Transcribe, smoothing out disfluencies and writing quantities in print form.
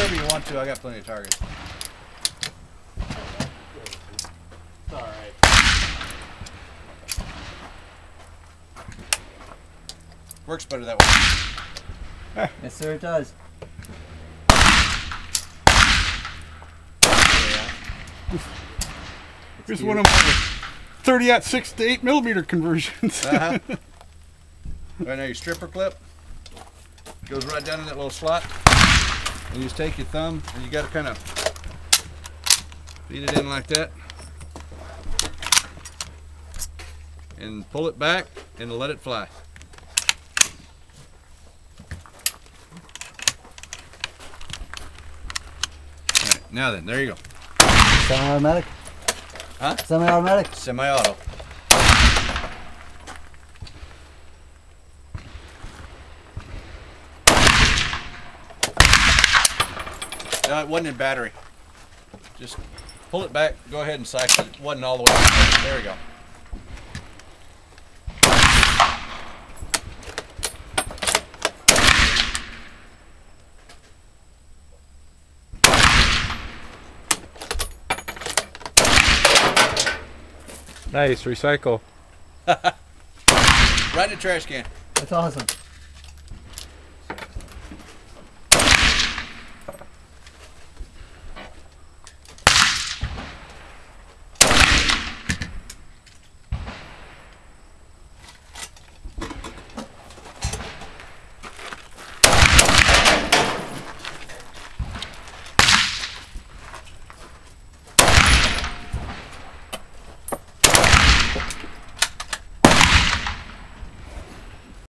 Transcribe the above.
wherever you want to. I got plenty of targets. It's alright. Works better that way. Yes, sir, it does. Here's one of my 30-06 to 8mm conversions. Right now, your stripper clip goes right down in that little slot. And you just take your thumb and you got to kind of feed it in like that. And pull it back and let it fly. All right, now then, there you go. Semi-automatic? Huh? Semi-automatic? Semi-auto. No, it wasn't in battery. Just pull it back, go ahead and cycle it. It wasn't all the way back. There we go. Nice, recycle. Right in the trash can. That's awesome.